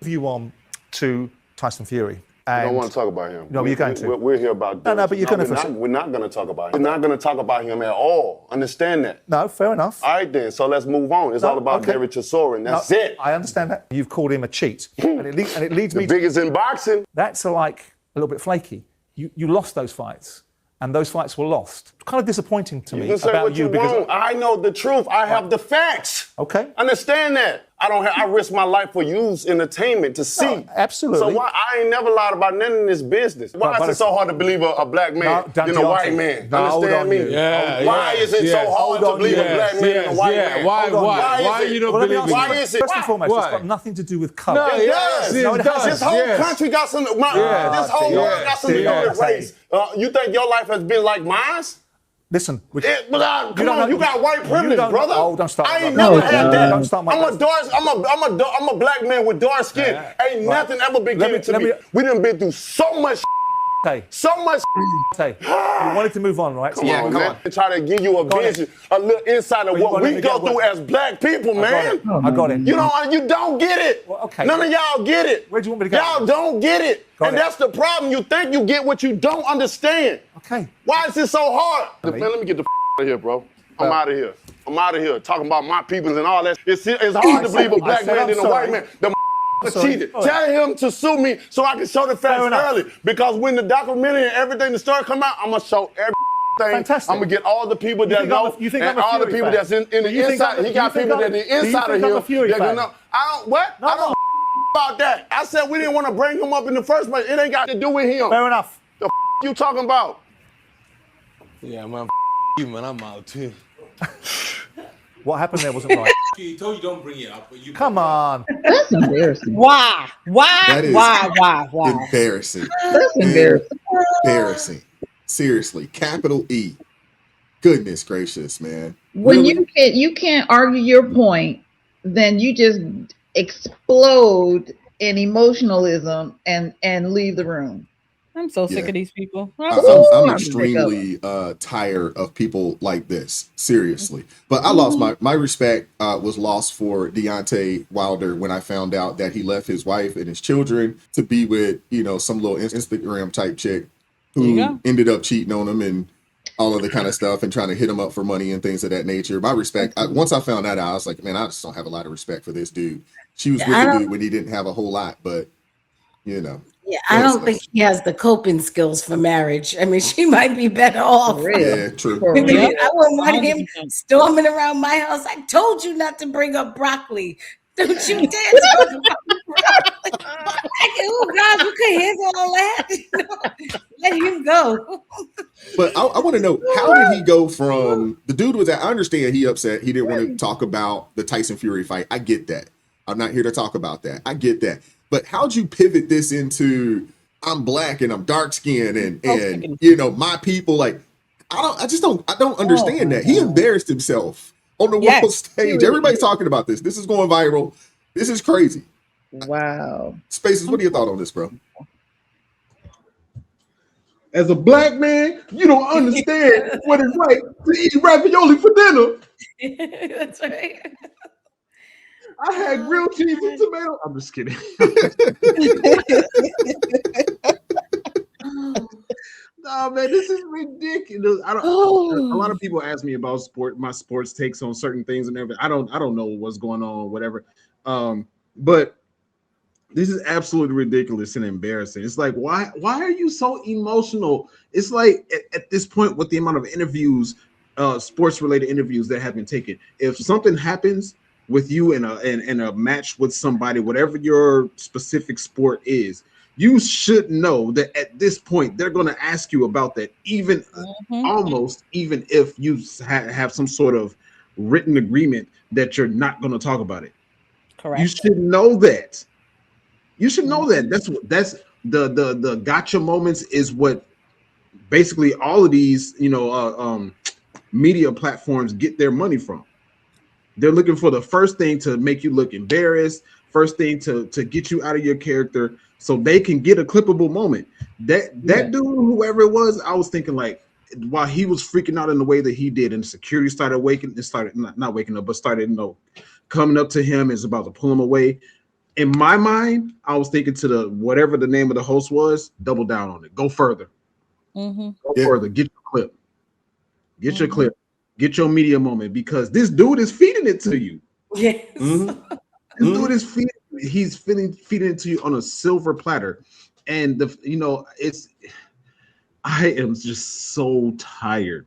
you on to Tyson Fury. I don't want to talk about him. No, you're going to. We're here about this. No, but you're going to. We're not going to talk about him. We're not going to talk about him at all. Understand that? No, fair enough. All right, then. So let's move on. It's all about Derek Chisora. That's it. I understand that. You've called him a cheat. and it leads me the biggest in boxing. That's like a little bit flaky. You lost those fights. And those fights were lost. Kind of disappointing to me about you because I know the truth. I have the facts. Okay. Understand that. I risk my life for you's entertainment to see. No, absolutely. So why I ain't never lied about none in this business. Why is it so hard to believe a black man than a white man? Understand me? Why is it so hard to believe a black man than a white man? Why you don't believe it? Why is it? First and foremost, it's got nothing to do with color. No, it does. This whole country got some. This whole world got something to do with race. You think your life has been like mine? Listen, come on, you got white privilege, brother. Oh, don't start. I ain't never had that. Don't start I'm a black man with dark skin. Ain't nothing ever been given to me. We done been through so much. So much. You wanted to move on, right? Come on, man. Try to give you a vision, a little insight of what we go through as black people, man. I got it. You don't get it. Well, okay. None of y'all get it. Where do you want me to go? Y'all don't get it. That's the problem. You think you get what you don't understand. Okay. Why is it so hard? Man, let me get the out of here, bro. I'm out of here. I'm out of here. Talking about my peoples and all that. It's hard to believe a black man than a white man. The cheated. Tell him to sue me so I can show the facts early. Because when the documentary and everything that start come out, I'm gonna show everything. Fantastic. I'm gonna get all the people that know and all the people that's in the inside. He got people that the inside of him that know. I don't about that. I said we didn't want to bring him up in the first place. It ain't got to do with him. Fair enough. The you talking about? Yeah, man. You, man. I'm out too. What happened there wasn't right. He told you don't bring it up, but you come on. That's embarrassing. Why? Embarrassing. That's embarrassing. Embarrassing. Seriously, capital E. Goodness gracious, man. When you can't argue your point, then you just explode in emotionalism and leave the room. I'm so sick of these people. I'm extremely tired of people like this. Seriously. But I lost my respect was lost for Deontay Wilder when I found out that he left his wife and his children to be with, some little Instagram type chick who ended up cheating on him and all of the kind of stuff and trying to hit him up for money and things of that nature. My respect, once I found that out, I was like, man, I just don't have a lot of respect for this dude. She was with the dude when he didn't have a whole lot, but Yeah, I don't think he has the coping skills for marriage. I mean, she might be better off. Yeah, true. I wouldn't want him storming around my house. I told you not to bring up broccoli. Don't you dare talk about broccoli. Oh, God, you can handle all that. Let him go. But I want to know, how did he go from the dude was I understand he upset. He didn't want to talk about the Tyson Fury fight. I get that. I'm not here to talk about that. I get that. But how'd you pivot this into I'm black and I'm dark skinned and my people? Like, I don't understand that. He embarrassed himself on the world stage. Everybody's talking about this. This is going viral. This is crazy. Wow. Spaces, what are your thoughts on this, bro? As a black man, you don't understand what it's like to eat ravioli for dinner. That's right. I had grilled cheese and tomato. I'm just kidding. No, man, this is ridiculous. A lot of people ask me about my sports takes on certain things and everything. I don't know what's going on or whatever. But this is absolutely ridiculous and embarrassing. It's like, why are you so emotional? It's like at this point, with the amount of interviews, sports related interviews that have been taken, if something happens with you in a match with somebody, whatever your specific sport is, you should know that at this point they're going to ask you about that, even even if you have some sort of written agreement that you're not going to talk about it. Correct. You should know that. You should know that. That's the gotcha moments is what basically all of these media platforms get their money from. They're looking for the first thing to make you look embarrassed, first thing to get you out of your character so they can get a clippable moment. That dude, whoever it was, I was thinking like, while he was freaking out in the way that he did and security started not waking up, but started, coming up to him, is about to pull him away. in my mind, I was thinking to the whatever the name of the host was, double down on it. Go further. Go further. Get your clip. Get your clip. Get your media moment because this dude is feeding it to you. Yes. This dude is feeding it to you on a silver platter. And I am just so tired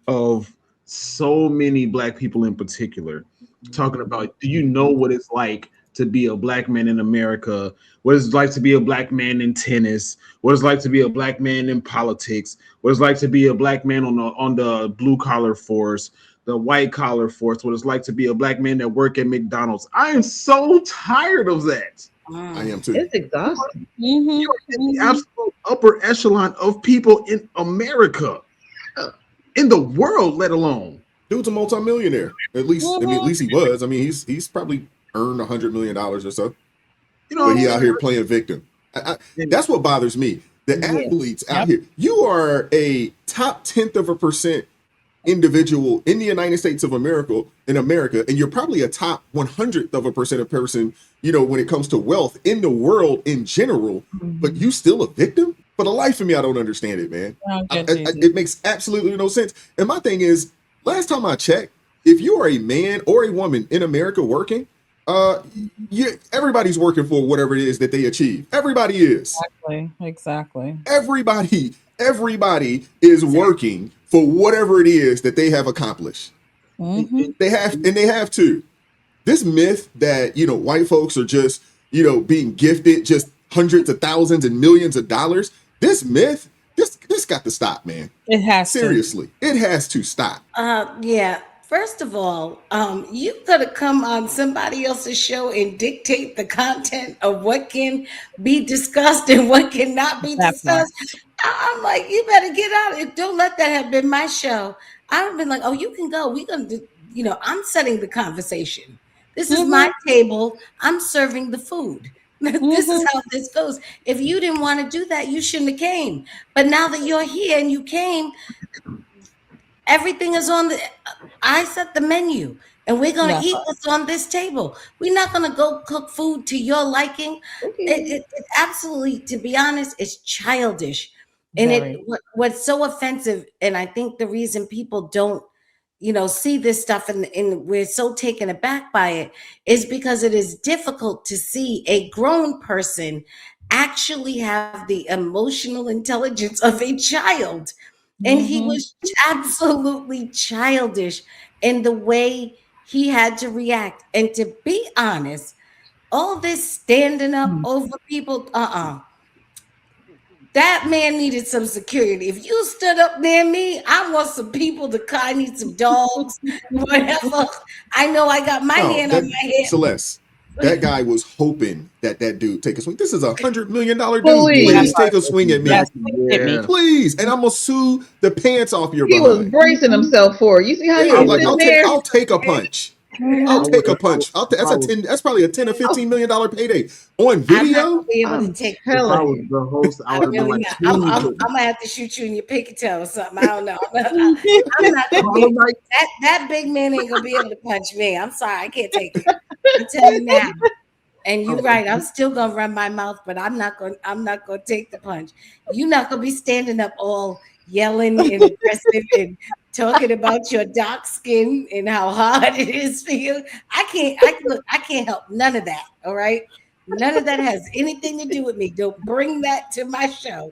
of so many Black people in particular talking about, do you know what it's like to be a Black man in America? What it's like to be a Black man in tennis? What it's like to be a Black man in politics? What it's like to be a Black man on the blue collar force, the white collar force? What it's like to be a Black man that work at McDonald's? I am so tired of that. I am too. It's exhausting. You're in the absolute upper echelon of people in America, in the world, let alone. Dude's a multimillionaire. At least he was. I mean, he's probably earned $100 million or so. But he out here playing victim. That's what bothers me. The athletes out here. You are a top 10% individual in the United States of America, and you're probably a top 100% of person, when it comes to wealth in the world in general, but you still a victim? For the life of me, I don't understand it, man. It makes absolutely no sense. And my thing is, last time I checked, if you are a man or a woman in America working, everybody's working for whatever it is that they achieve. Everybody is. Exactly. Everybody is working for whatever it is that they have accomplished. They have to. This myth that, white folks are just, being gifted just hundreds of thousands and millions of dollars. This myth, this got to stop, man. It has Seriously, it has to stop. Yeah. First of all, you gotta come on somebody else's show and dictate the content of what can be discussed and what cannot be discussed. I'm like, you better get out. Don't let that have been my show. I've been like, oh, you can go. We're gonna do, I'm setting the conversation. This is my table. I'm serving the food. This is how this goes. If you didn't want to do that, you shouldn't have came. But now that you're here and you came, everything is on I set the menu and we're going to eat what's on this table. We're not going to go cook food to your liking. It absolutely, to be honest, it's childish. And what's so offensive, and I think the reason people don't, see this stuff and we're so taken aback by it is because it is difficult to see a grown person actually have the emotional intelligence of a child. And he was absolutely childish in the way he had to react. And to be honest, all this standing up over people, that man needed some security. If you stood up near me, I want some people to I need some dogs, whatever. I know I got my hand on my head. Celeste, that guy was hoping that dude take a swing. This is $100 million dude. Please take a swing at me. Please. And I'm going to sue the pants off your behind. He was bracing himself for it. You see how he was like, there? I'll take a punch. I'll take a punch. That's probably a $10 or $15 million payday on video. I'm not be able to take if I was the host, I would have been like, I'm gonna have to shoot you in your pinky toe or something. I don't know. I'm not that big man ain't gonna be able to punch me. I'm sorry, I can't take it. I'm telling you now. And you're right. I'm still gonna run my mouth, but I'm not gonna take the punch. You're not gonna be standing up all yelling and aggressive and talking about your dark skin and how hard it is for you. I can't help none of that. All right. None of that has anything to do with me. Don't bring that to my show.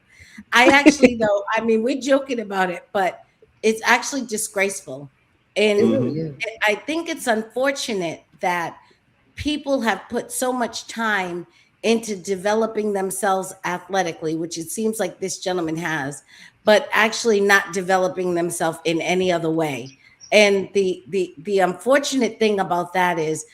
I actually we're joking about it, but it's actually disgraceful. And I think it's unfortunate that people have put so much time into developing themselves athletically, which it seems like this gentleman has, but actually not developing themselves in any other way. And the unfortunate thing about that is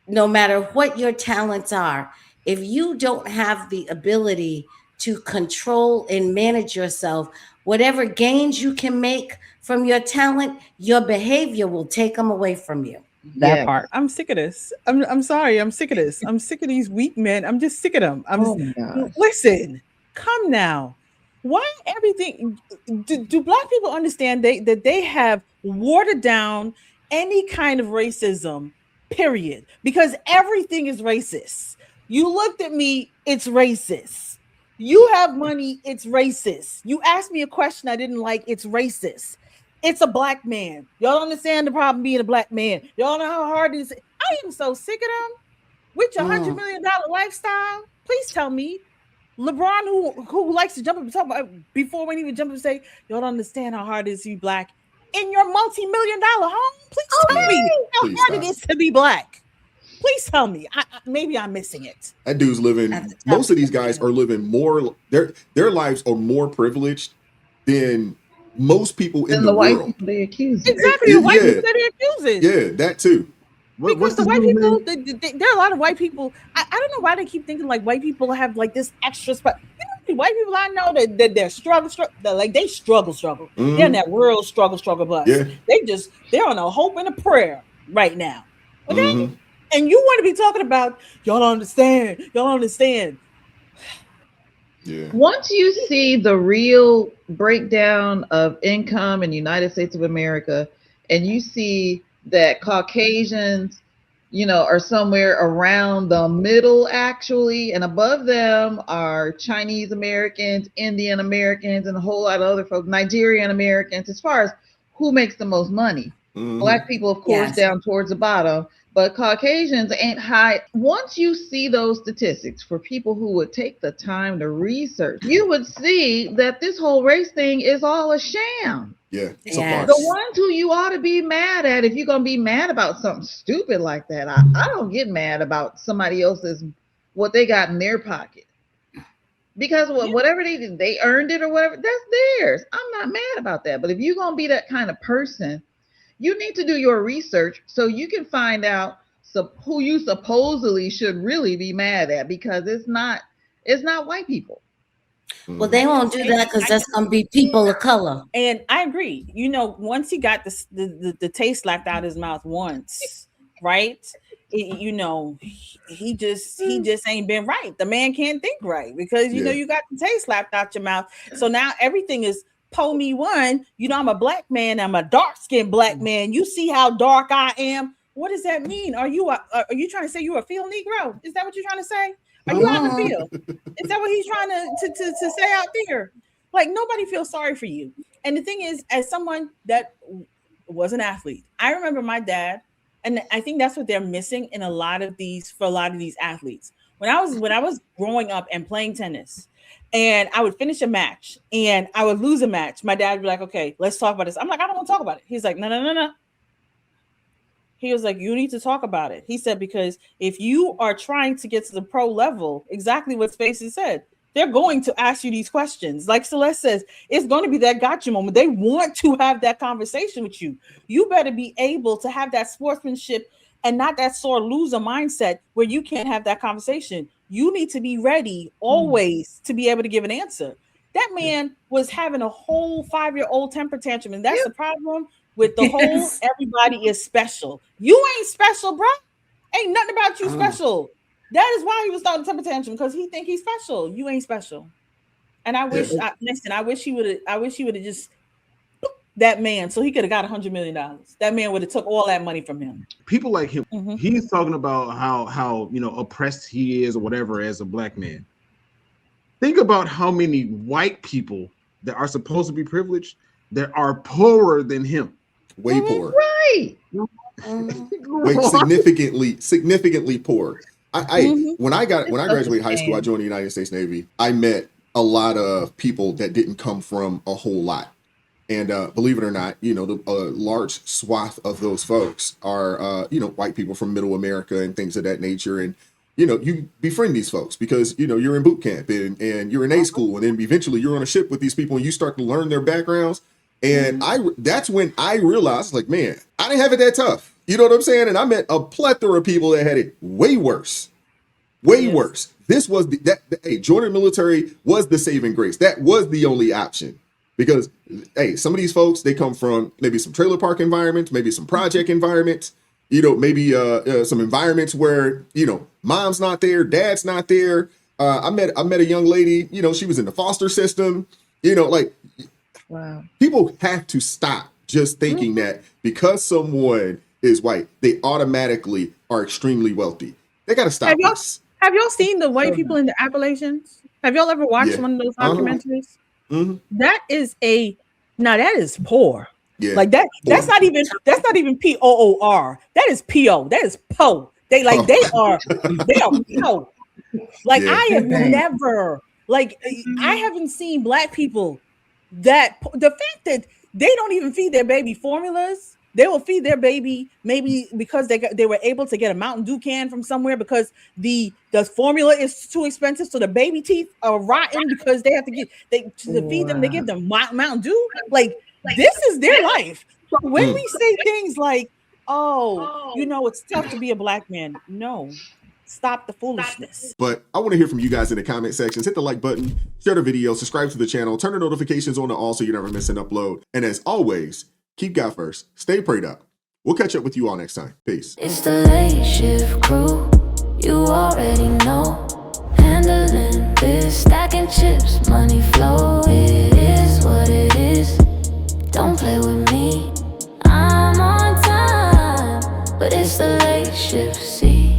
no matter what your talents are, if you don't have the ability to control and manage yourself, whatever gains you can make from your talent, your behavior will take them away from you. That part. I'm sick of this. I'm sorry. I'm sick of this. I'm sick of these weak men. I'm just sick of them. Listen, come now. Why everything? Do Black people understand that they have watered down any kind of racism, period? Because everything is racist. You looked at me, it's racist. You have money, it's racist. You asked me a question I didn't like, it's racist. It's a black man. Y'all don't understand the problem being a black man. Y'all know how hard it is. I am so sick of them with your $100 million lifestyle. Please tell me. LeBron, who likes to jump up and talk about before we even jump up and say, y'all don't understand how hard it is to be black in your multi-million-dollar home. Please tell me how hard it is to be black. Please tell me. Maybe I'm missing it. That dude's living. Most of these guys are living more. Their lives are more privileged than most people in the white world. People they accuse. Exactly, the white people that they accuse. Yeah, that too. Because the white people, there are a lot of white people. I don't know why they keep thinking like white people have like this extra spot. You know, white people I know that they're struggle. They struggle. Mm-hmm. They're in that world struggle bus. Yeah. They're on a hope and a prayer right now. Okay, mm-hmm. And you want to be talking about y'all don't understand. Yeah. Once you see the real breakdown of income in the United States of America, and you see that Caucasians, are somewhere around the middle actually, and above them are Chinese Americans, Indian Americans, and a whole lot of other folks, Nigerian Americans, as far as who makes the most money. Mm-hmm. Black people, of course, down towards the bottom, but Caucasians ain't high. Once you see those statistics for people who would take the time to research, you would see that this whole race thing is all a sham. Yeah, the ones who you ought to be mad at, if you're gonna be mad about something stupid like that, I don't get mad about somebody else's what they got in their pocket, because whatever they did, they earned it or whatever, that's theirs. I'm not mad about that. But if you're gonna be that kind of person, you need to do your research so you can find out who you supposedly should really be mad at, because it's not white people. Well, they won't do that because that's going to be people of color. And I agree. Once he got the taste slapped out of his mouth once, right? He just ain't been right. The man can't think right because you got the taste slapped out your mouth. So now everything is po me one. I'm a black man. I'm a dark-skinned black man. You see how dark I am. What does that mean? Are you trying to say you're a field Negro? Is that what you're trying to say? Are you out in the field? Is that what he's trying to say out there? Like, nobody feels sorry for you. And the thing is, as someone that was an athlete, I remember my dad, and I think that's what they're missing in a lot of these athletes. When I was growing up and playing tennis, and I would finish a match and I would lose a match, my dad would be like, "Okay, let's talk about this." I'm like, "I don't want to talk about it." He's like, "No. He was like, "You need to talk about it." He said, "Because if you are trying to get to the pro level," exactly what Spacey said, they're going to ask you these questions. Like Celeste says, it's going to be that gotcha moment. They want to have that conversation with you. You better be able to have that sportsmanship and not that sore loser mindset where you can't have that conversation. You need to be ready always to be able to give an answer. That man was having a whole 5-year-old temper tantrum, and that's the problem with the whole everybody is special. You ain't special, bro. Ain't nothing about you special. That is why he was starting temper tantrum, because he think he's special. You ain't special. And I wish, I wish he would have just that man, so he could have got $100 million. That man would have took all that money from him. People like him, he's talking about how oppressed he is or whatever as a black man. Think about how many white people that are supposed to be privileged that are poorer than him. Way poorer. Right. Significantly poor. When I graduated high school, I joined the United States Navy. I met a lot of people that didn't come from a whole lot. And believe it or not, a large swath of those folks are, white people from middle America and things of that nature. And, you befriend these folks because, you're in boot camp and you're in A school. And then eventually you're on a ship with these people and you start to learn their backgrounds. And that's when I realized, like, man, I didn't have it that tough. You know what I'm saying? And I met a plethora of people that had it way worse. Worse. This was joining the military was the saving grace. That was the only option. Because, some of these folks, they come from maybe some trailer park environments, maybe some project environments, maybe some environments where, mom's not there, dad's not there. I met a young lady, she was in the foster system, wow. People have to stop just thinking that because someone is white, they automatically are extremely wealthy. They got to stop this. Have y'all seen the white people in the Appalachians? Have y'all ever watched one of those documentaries? That is that is poor. Yeah. Like that's not even POOR. That is PO. That is PO. They are PO. Like I have never I haven't seen black people that the fact that they don't even feed their baby formulas. They will feed their baby maybe because they were able to get a Mountain Dew can from somewhere because the formula is too expensive, so the baby teeth are rotten because they have to feed them. They give them Mountain Dew. Like this is their life. So when we say things like, "Oh, it's tough to be a black man," no. Stop the foolishness. But I want to hear from you guys in the comment sections. Hit the like button, share the video, subscribe to the channel, turn the notifications on to all so you never miss an upload. And as always, keep God first. Stay prayed up. We'll catch up with you all next time. Peace. It's the late shift crew. You already know. Handling this, stacking chips, money flow. It is what it is. Don't play with me. I'm on time, but it's the late shift. See.